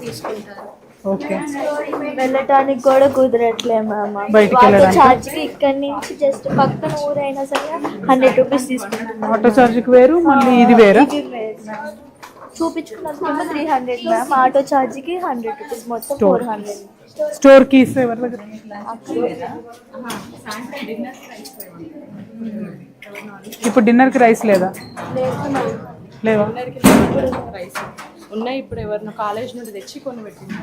తీసుకుంటారు. ఓకే. వెళ్ళటానికి కూడా కుదరట్లే మ్యామ్. ఛార్జ్కి ఇక్కడ నుంచి జస్ట్ పక్కన ఊరైనా సరే 100 రూపీస్ తీసుకుంటున్నాం. ఆటో ఛార్జ్కి వేరు, మళ్ళీ ఇది వేరా? చూపించుకున్నాకేమో 300 మ్యామ్, ఆటో ఛార్జ్కి 100 రూపీస్, మొత్తం 400. స్టోర్ కీస్ ఎవరి దగ్గర? ఇప్పుడు డిన్నర్కి రైస్ లేదా? లేవా? రైస్ ఉన్నాయి. ఇప్పుడు ఎవరినో కాలేజ్ నుండి తెచ్చి కొన్ని పెట్టింది.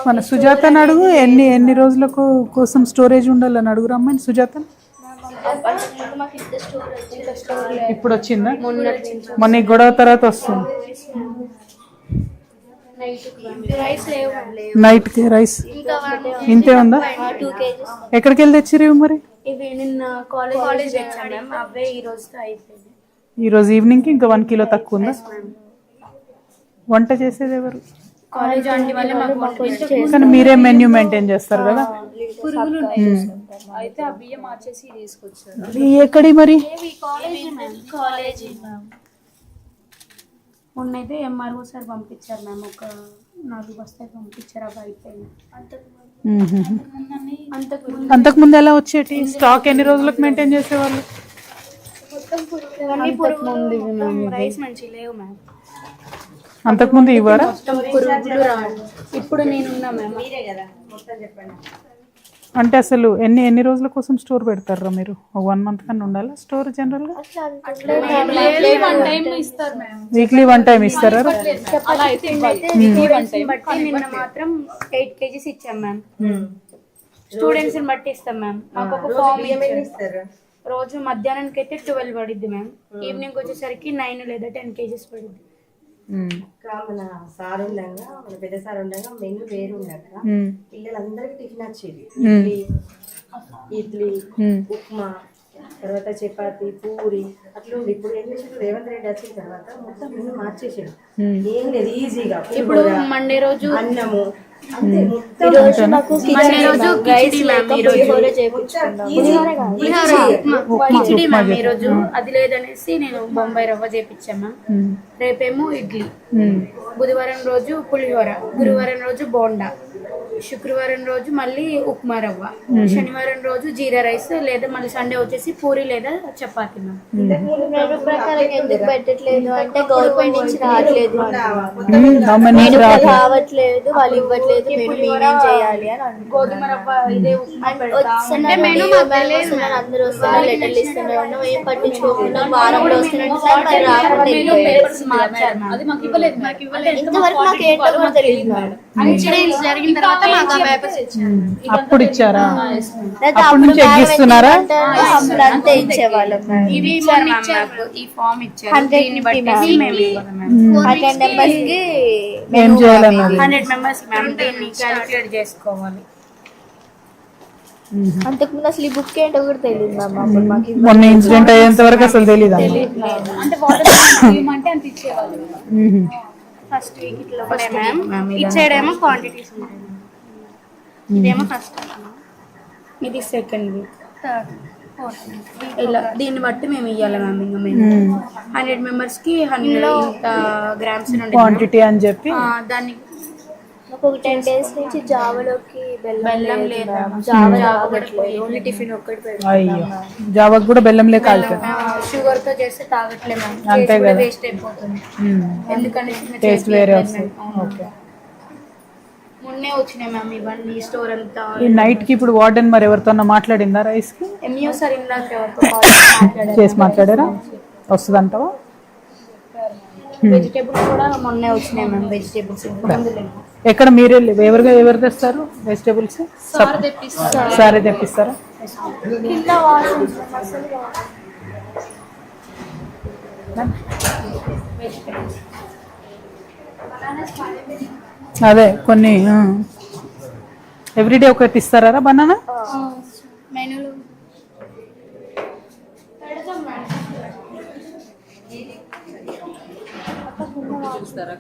మన సుజాతని అడుగు, ఎన్ని రోజులకు కోసం స్టోరేజ్ ఉండాలని అడుగురు అమ్మాయిని. సుజాత ఇప్పుడు వచ్చిందా? మొన్న ఈ గొడవ తర్వాత వస్తుంది. నైట్కి రైస్ ఇంతే ఉందా? ఎక్కడికి వెళ్ళి తెచ్చిరు మరి? ఈరోజు ఈవినింగ్కి ఇంకా 1 కిలో తక్కువ ఉందా? వంట చేసేది ఎవరు? కానీ మీరే మెన్యూ మెయింటైన్ చేస్తారు కదా. అయితే ఆ బియ్యం మార్చేసి తీసుకొచ్చారు. ఎక్కడి మరి? మొన్నైతే ఎంఆర్ఓ సార్ పంపించారు మ్యామ్, ఒక 4 బస్తాలు పంపించారు. అవి అయిపోయింది. అంతకుముందు ఎలా వచ్చేటి? స్టాక్ ఎన్ని రోజులకు మెయింటైన్ చేసేవాళ్ళు? రైస్ మంచి లేవు మ్యామ్. అంతకుముందు ఇవ్వరా? ఇప్పుడు నేనున్నా మ్యామ్. అంటే అసలు ఎన్ని రోజుల కోసం స్టోర్ పెడతారా మీరు? 1 మంత్ కన్నా ఉండాలా స్టోర్ జనరల్ గా? వీక్లీ 1 టైం ఇస్తారా? నిన్న మాత్రం 8 kgs ఇచ్చాం మ్యామ్. స్టూడెంట్స్ బట్టి ఇస్తాం మ్యామ్. మాకు ఒక ఫామ్ ఇస్తారు. రోజు మధ్యాహ్నానికి అయితే 12 పడిద్ది మ్యామ్. ఈవినింగ్ వచ్చేసరికి 9 లేదా 10 kgs పడిద్ది. మన సార్ ఉండగా, మన పెద్ద సార్ ఉండగా మెనూ వేరు ఉండగా పిల్లలందరికీ టిఫిన్ వచ్చేది. ఇడ్లీ, ఉప్మా, తర్వాత చపాతి, పూరి అట్లా ఉంది. ఇప్పుడు ఏం చేసాడు రేవంత్ రెడ్డి వచ్చిన తర్వాత మొత్తం మెనూ మార్చేసాడు. ఏం లేదు, ఈజీగా ఇప్పుడు మండే రోజు అన్నము, కిచిడి మ్యామ్. ఈ రోజు అది లేదనేసి నేను బొంబాయి రవ్వ చేపించాం మ్యామ్. రేపేమో ఇడ్లీ, బుధవారం రోజు పులిహోర, గురువారం రోజు బోండా, శుక్రవారం రోజు మళ్ళీ ఉప్మా రవ్వ, శనివారం రోజు జీరా రైస్, లేదా మళ్ళీ సండే వచ్చేసి పూరి లేదా చపాతి మ్యామ్. ఎందుకు పెట్టట్లేదు అంటే గవర్నమెంట్ నుంచి రావట్లేదు, వాళ్ళు ఇవ్వట్లేదు, మేమేం చేయాలి అని. గోధుమ రవ్వ ఇదే అందరూ వస్తున్నారు, లెటర్లు ఇస్తున్నారు, ఏం పట్టించుకోకుండా వారంలో వస్తున్నట్టు ఇంతవరకు మాకు ఏంటో కూడా తెలియదు. జరిగిన తర్వాత అప్పుడు ఇచ్చారా? అప్పుడు నుంచి ఎగ్గిస్తున్నారా? అంతే ఇచ్చేవాళ్ళం. ఇది ఈ ఫామ్ ఇచ్చారు. 100 మెంబర్స్ కి ఏం చేయాలన్నది 100 మెంబర్స్ మ్యామ్. దీన్ని క్యాలిక్యులేట్ చేసుకోవాలి. అంతకుముందు అసలు ఈ బుక్ ఏంటో కూడా తెలియదు మ్యామ్. అప్పుడు మాకు మొన్న ఇన్సిడెంట్ అయ్యేంత వరకు అసలు తెలియదు. అంటే వాటర్ అంటే అంత ఇచ్చేవాళ్ళు. ఫస్ట్ వీక్ ఇట్లా మ్యామ్. ఇచ్చేడేమో క్వాంటిటీస్ ఉంటాయి. ఇదేమో ఫస్ట్, ఇది సెకండ్ వీక్, థర్డ్, ఫోర్త్ ఇలా దీన్ని బట్టి మేము ఇవ్వాలి మ్యామ్. ఇంకా మేము 100 మెంబర్స్కి 100 గ్రామ్స్ క్వాంటిటీ అని చెప్పి దాన్ని ఒక 10 days నుంచి జావలోకి బెల్లం లేదు. ఓన్లీ టిఫిన్ ఒక్కటి పెడతాం. అయ్యో, జావాకు కూడా బెల్లం లేక షుగర్ తో చేస్తే తాగట్లేదు మ్యామ్. అంతే కదా, వేస్ట్ అయిపోతుంది. ఎందుకంటే టేస్ట్ వేరే వస్తుంది. ఓకే, మొన్నే వచ్చినాయి మ్యామ్ ఇవన్నీ స్టోర్ అంతా. ఈ నైట్ కి ఇప్పుడు వార్డెన్ మరి ఎవరితో మాట్లాడిందా రైస్ కి? ఎంఈఓ సార్ ఇందాక చేసి మాట్లాడారా? వస్తుంది అంటావా? వెజిటేబుల్స్ కూడా మొన్నే వచ్చినాయి మ్యామ్. వెజిటేబుల్స్ ఎక్కడ మీరు ఎవరు తెస్తారు వెజిటేబుల్స్? సారే తెప్పిస్తారా? అదే కొన్ని ఎవ్రీడే ఒకటి ఇస్తారా బనానా? మెనూలు చూస్తారా?